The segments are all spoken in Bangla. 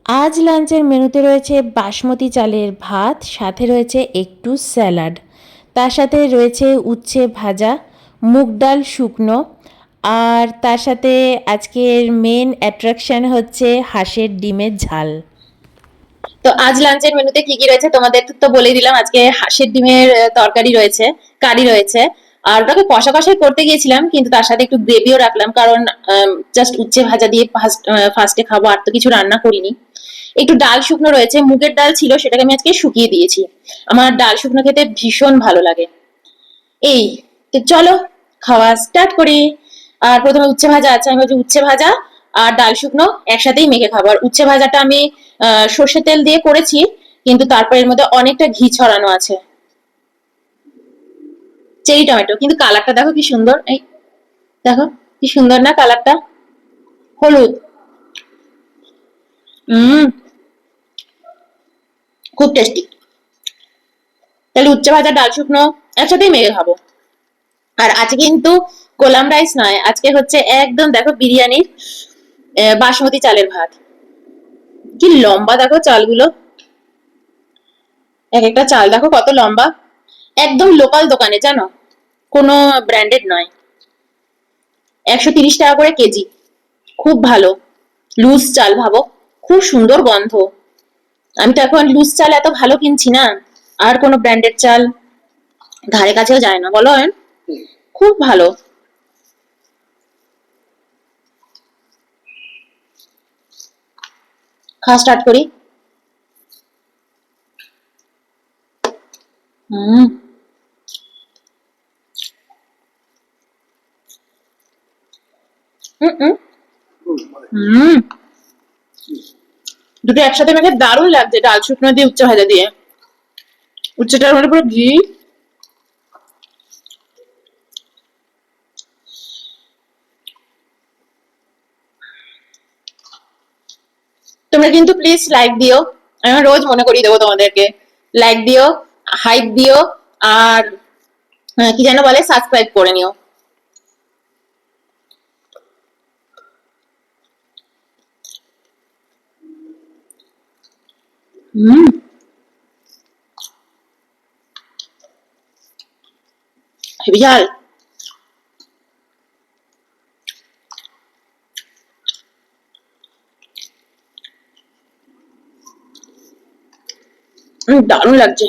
আজ লাঞ্চের মেনুতে রয়েছে বাসমতি চালের ভাত, সাথে রয়েছে একটু স্যালাড, তার সাথে রয়েছে উচ্ছে ভাজা, মুগ ডাল শুকনো, আর তার সাথে আজকের মেন অ্যাট্রাকশন হচ্ছে হাঁসের ডিমের ঝাল। তো আজ লাঞ্চের মেনুতে কি কি রয়েছে তোমাদের তো বলেই দিলাম। আজকে হাঁসের ডিমের তরকারি রয়েছে, কারি রয়েছে। আর ওটাকে কষা কষাই করতে গিয়েছিলাম, কিন্তু তার সাথে একটু গ্রেভিও রাখলাম, কারণ জাস্ট উচ্ছে ভাজা দিয়ে ফার্স্টে খাবো, আর তো কিছু রান্না করিনি। একটু ডাল শুকনো রয়েছে, মুগের ডাল ছিল, সেটাকে আমি আজকে শুকিয়ে দিয়েছি। আমার ডাল শুকনো খেতে ভীষণ ভালো লাগে। এই, তো চলো খাওয়া স্টার্ট করি। আর প্রথমে উচ্ছে ভাজা আছে, আমি ভাবছি উচ্ছে ভাজা আর ডাল শুকনো একসাথেই মেখে খাবো। আর উচ্ছে ভাজাটা আমি সর্ষের তেল দিয়ে করেছি, কিন্তু তারপর এর মধ্যে অনেকটা ঘি ছড়ানো আছে। চেরি টমেটো, কিন্তু কালারটা দেখো কি সুন্দর। এই দেখো কি সুন্দর না কালারটা, হলুদ। হুম, খুব টেস্টি। তাহলে উচ্ছে ভাজা ডাল শুকনো একসাথেই মেখে খাবো। আর আজকে কিন্তু কোলাম রাইস নয়, আজকে হচ্ছে একদম দেখো বিরিয়ানির বাসমতি চালের ভাত। কি লম্বা দেখো চালগুলো, এক একটা চাল দেখো কত লম্বা। একদম লোকাল দোকানে, জানো, কোনো ব্র্যান্ডেড নয়। 130 টাকা করে কেজি, খুব ভালো। লুজ চাল ভাবো, খুব সুন্দর গন্ধ। আমি তো এখন লুজ চাল এত ভালো কিনছি না, আর কোনো ব্র্যান্ডেড চাল ধারে কাছেও যায় না, বলো অয়ন? খুব ভালো। খাওয়া স্টার্ট করি। হুম। হুম। হুম। দুটো একসাথে মেখে দারুণ লাগছে, ডাল শুকনো দিয়ে উচ্চ ভাজা দিয়ে। উচ্চটার মধ্যে পুরো ঘি। তোমরা কিন্তু প্লিজ লাইক দিও, আমি রোজ মনে করিয়ে দেবো তোমাদেরকে। লাইক দিও, হাইপ দিও, আর কি যেন বলে, সাবস্ক্রাইব করে নিও। হুম, হেবি ঝাল। দারুণ লাগছে।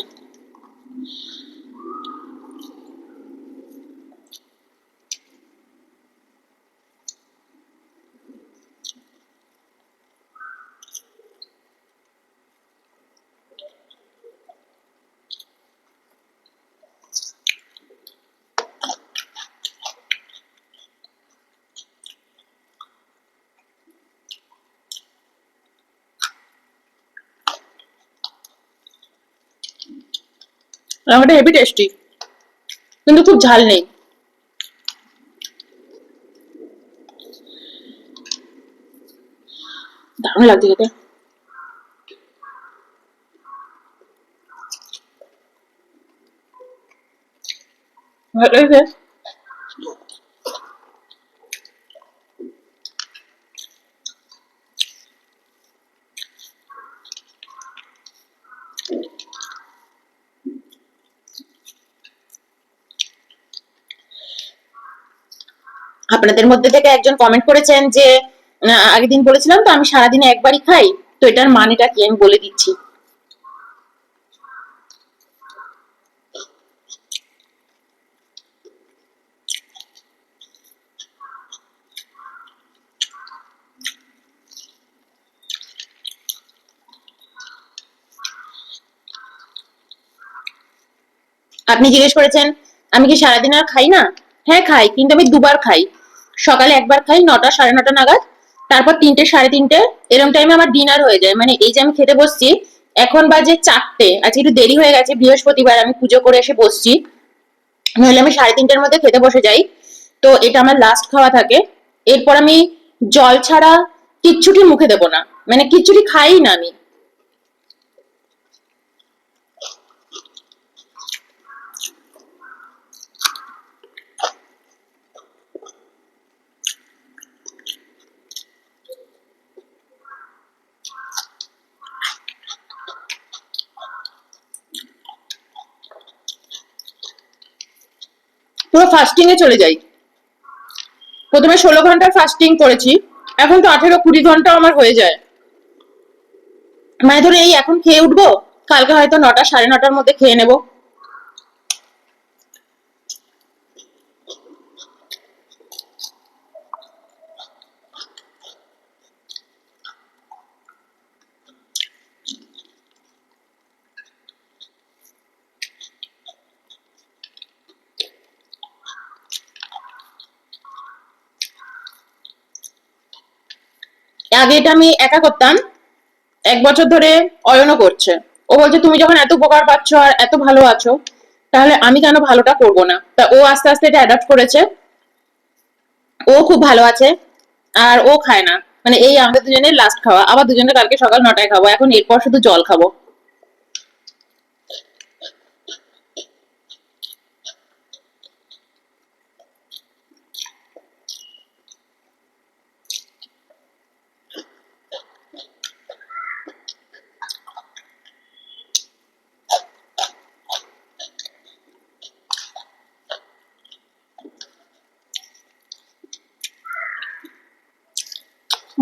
রান্নাটা হেভি টেস্টি, কিন্তু খুব ঝাল নেই। দারুণ লাগছে খেতে। ভালো হয়েছে। আপনাদের মধ্যে থেকে একজন কমেন্ট করেছেন যে আগের দিন বলেছিলাম তো আমি সারাদিনে একবারই খাই, তো এটার মানেটা কি আমি বলে দিচ্ছি। আপনি জিজ্ঞেস করেছেন আমি কি সারাদিন আর খাই না। হ্যাঁ খাই, কিন্তু আমি দুবার খাই। সকালে একবার খাই 9টা সাড়ে 9টা নাগাদ, তারপর 3টে সাড়ে 3টে, এরকম টাইমে আমার ডিনার হয়ে যায়। মানে এই যে আমি খেতে বসছি, এখন বাজে 4টে, আজকে একটু দেরি হয়ে গেছে, বৃহস্পতিবার আমি পুজো করে এসে বসছি, নইলে আমি সাড়ে 3টের মধ্যে খেতে বসে যাই। তো এটা আমার লাস্ট খাওয়া থাকে। এরপর আমি জল ছাড়া কিচ্ছুটি মুখে দেবো না, মানে কিচ্ছুটি খাই না আমি। পুরো ফাস্টিং এ চলে যাই। প্রথমে 16 ঘন্টার ফাস্টিং করেছি, এখন তো 18-20 ঘন্টা আমার হয়ে যায়। মানে ধরো এই এখন খেয়ে উঠবো, কালকে হয়তো 9টা 9:30টার মধ্যে খেয়ে নেবো। আগে এটা আমি একা করতাম, 1 বছর ধরে অয়নও করছে। ও বলছে তুমি যখন এত উপকার পাচ্ছ আর এত ভালো আছো, তাহলে আমি কেন ভালোটা করব না। তা ও আস্তে আস্তে এটা অ্যাডাপ্ট করেছে, ও খুব ভালো আছে। আর ও খায় না, মানে এই আমাদের দুজনের লাস্ট খাওয়া, আবার দুজনে কালকে সকাল 9টায় খাবো, এখন এরপর শুধু জল খাবো।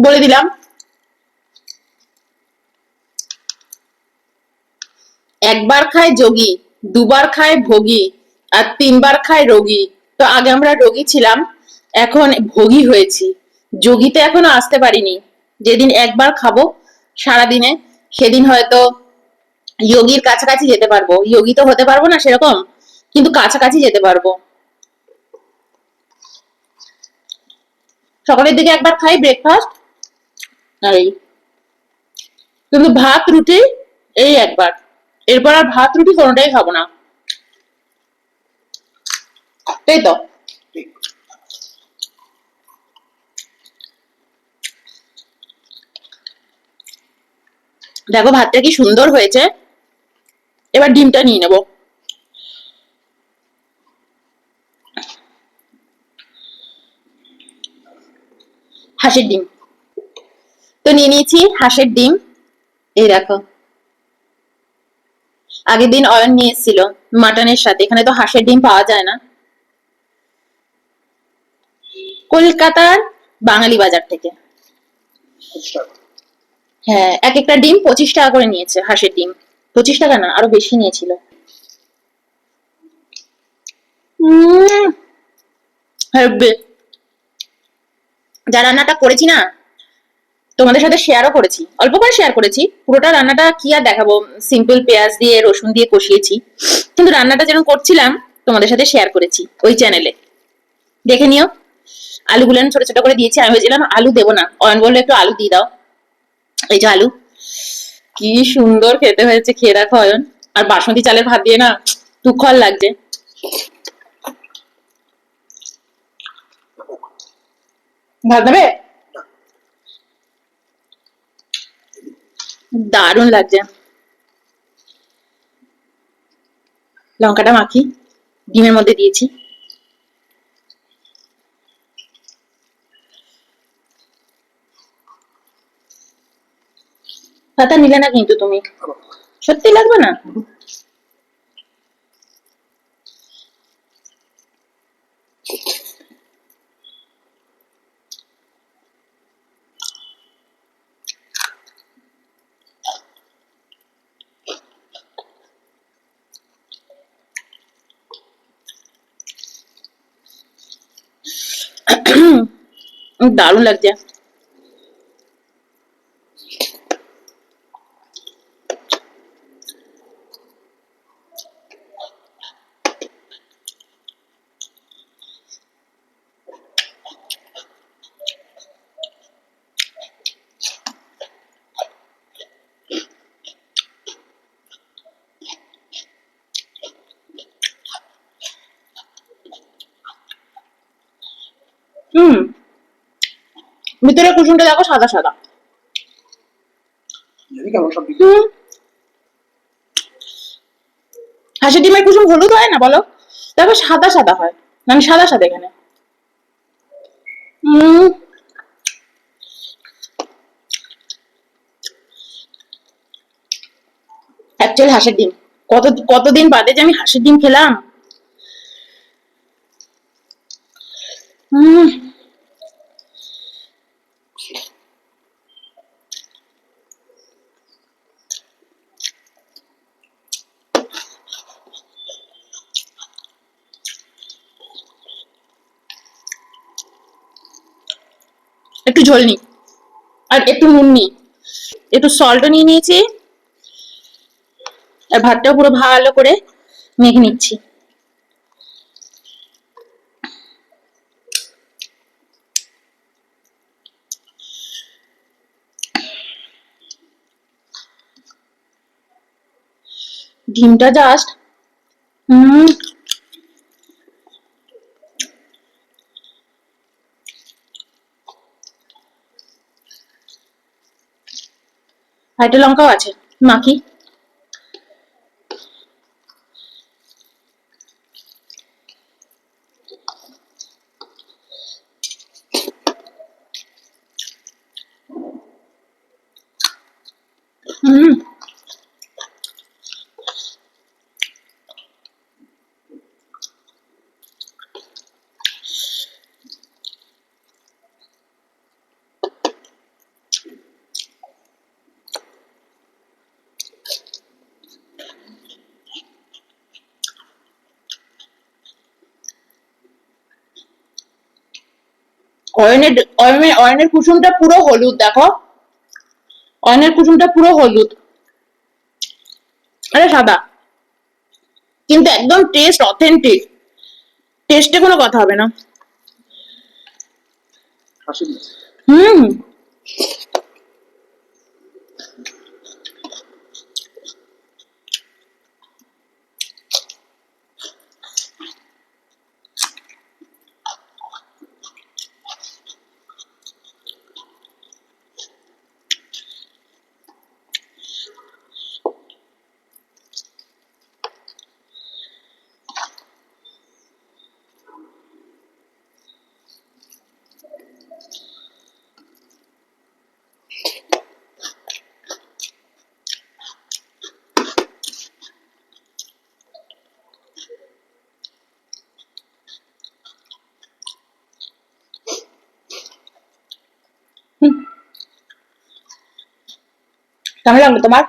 বলে দিলাম, একবার খায় যোগী, দুবার খায় ভোগী, আর 3বার খায় রোগী। তো আগে আমরা রোগী ছিলাম, এখন ভোগী হয়েছি। যোগীতে এখনো আসতে পারিনি। যেদিন একবার খাবো সারাদিনে, সেদিন হয়তো যোগীর কাছাকাছি যেতে পারবো। যোগী তো হতে পারবো না সেরকম, কিন্তু কাছাকাছি যেতে পারবো। সকালের দিকে একবার খাই ব্রেকফাস্ট, আর এই কিন্তু ভাত রুটি এই একবার, এরপর আর ভাত রুটি কোনোটাই খাবো না। তাই তো। দেখো ভাতটা কি সুন্দর হয়েছে, এবার ডিমটা নিয়ে নেবো। হাঁসের ডিম তো নিয়ে নিয়েছি, হাঁসের ডিম। এই দেখো, আগের দিন অয়ন নিয়ে এসেছিল মাটনের সাথে, এখানে তো হাঁসের ডিম পাওয়া যায় না, কলকাতার বাঙালি বাজার থেকে। হ্যাঁ, এক একটা ডিম 25 টাকা করে নিয়েছে, হাঁসের ডিম। 25 টাকা না, আরো বেশি নিয়েছিল। হেব্বে। যা রান্নাটা করেছি না, তোমাদের সাথে শেয়ারও করেছি, অল্প করে শেয়ার করেছি। পুরোটা রান্নাটা কি আর দেখাবো, সিম্পল পেঁয়াজ দিয়ে রসুন দিয়ে কষিয়েছি, কিন্তু রান্নাটা যেরকম করছিলাম তোমাদের সাথে শেয়ার করেছি ওই চ্যানেলে, দেখে নিও। আলুগুলো ছোট ছোট করে দিয়েছি, আমি ভেবেছিলাম আলু দেবো না, অয়ন বললো একটু আলু দিয়ে দাও। এই যে আলু, কি সুন্দর খেতে হয়েছে, খেয়ে দেখো অয়ন। আর বাসমতি চালের ভাত দিয়ে না তুখর লাগছে। ভাত দেবে? দারুণ লাগছে। লঙ্কাটা মাখি, ডিমের মধ্যে দিয়েছি। পাতা নিলে না কিন্তু তুমি, সত্যি লাগবে না? দারুণ লাগছে। হুম, ভিতরে কুসুমটা দেখো সাদা সাদা। হুম, হাঁসের ডিমের কুসুম হলুদ হয় না বলো, দেখো সাদা সাদা হয়, মানে সাদা সাদা এখানে। হুম, অ্যাকচুয়ালি হাঁসের ডিম, কতদিন বাদে যে আমি হাঁসের ডিম খেলাম। একটু ঝোল নিই আর একটু নুন নিই, একটু সল্টও নিয়ে নিয়েছি, আর ভাতটাও পুরো ভালো করে মেখে নিচ্ছি। ডিমটা জাস্ট হুম একটা লঙ্কাও আছে, মাখি। হুম অয়নের অয়নের কুসুমটা পুরো হলুদ, দেখো অয়নের কুসুমটা পুরো হলুদ, আরে সাদা, কিন্তু একদম টেস্ট অথেন্টিক, টেস্টে কোনো কথা হবে না। হুম কেমন লাগলো তোমার?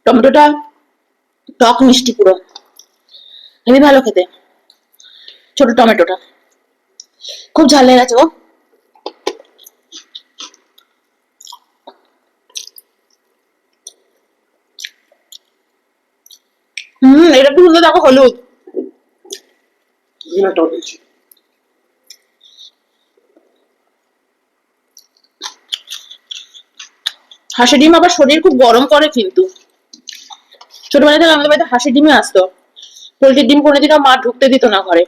টমেটোটা টক মিষ্টি পুরো, হেবি ভালো খেতে। ছোট টমেটোটা খুব ঝাল লেগে গেছে ও। এটা একটু সুন্দর, দেখো হলুদ। হাঁসের ডিম আবার শরীর খুব গরম করে কিন্তু। ছোটবেলা থেকে আমাদের বাড়িতে হাঁসের ডিমই আসতো, পোল্ট্রির ডিম কোনোদিনও মা ঢুকতে দিত না ঘরে।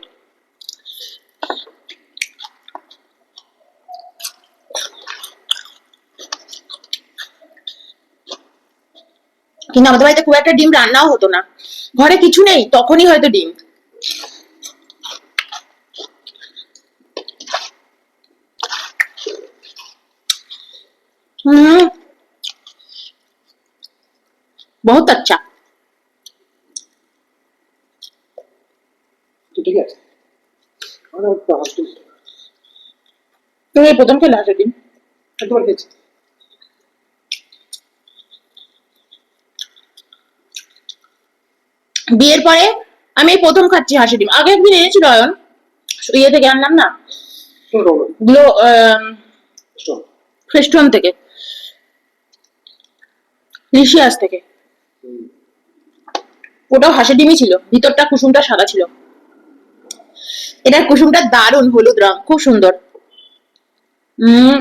কিন্তু আমাদের বাড়িতে খুব একটা ডিম রান্নাও হতো না, ঘরে কিছু নেই তখনই হয়তো ডিম। हम्म बहुत अच्छा। ঠিক আছে, তুমি এই প্রথম খেলে হাঁসের ডিম? একবার খেয়েছি। বিয়ের পরে আমি এই প্রথম খাচ্ছি হাঁসের ডিম। আগে একদিন এনেছিল অয়ন, ইয়ে থেকে আনলাম না, গ্লো ফ্রেস্টন থেকে, লিশিয়াস থেকে। ওটাও হাঁসের ডিমই ছিল, ভিতরটা কুসুমটা সাদা ছিল। এটার কুসুমটা দারুণ হলুদ রং, খুব সুন্দর। উম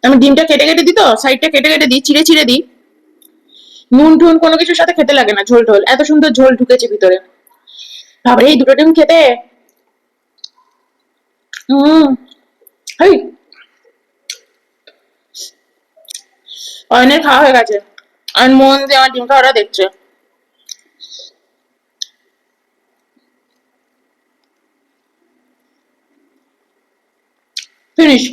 আমি ডিমটা কেটে কেটে দিই, তো সাইডটা কেটে কেটে দিই, চিড়ে চিড়ে দিই। নুন টুন কোনো কিছুর সাথে খেতে লাগে না, ঝোল ঝোল, এত সুন্দর ঝোল ঢুকেছে ভিতরে। তারপরে এই দুটো ডিম খেতে হম হেই, অয়নের খাওয়া হয়ে গেছে। আর মন দিয়ে আমার ডিম খাওয়াটা দেখছে। ফিনিশ।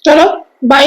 চলো, বাই।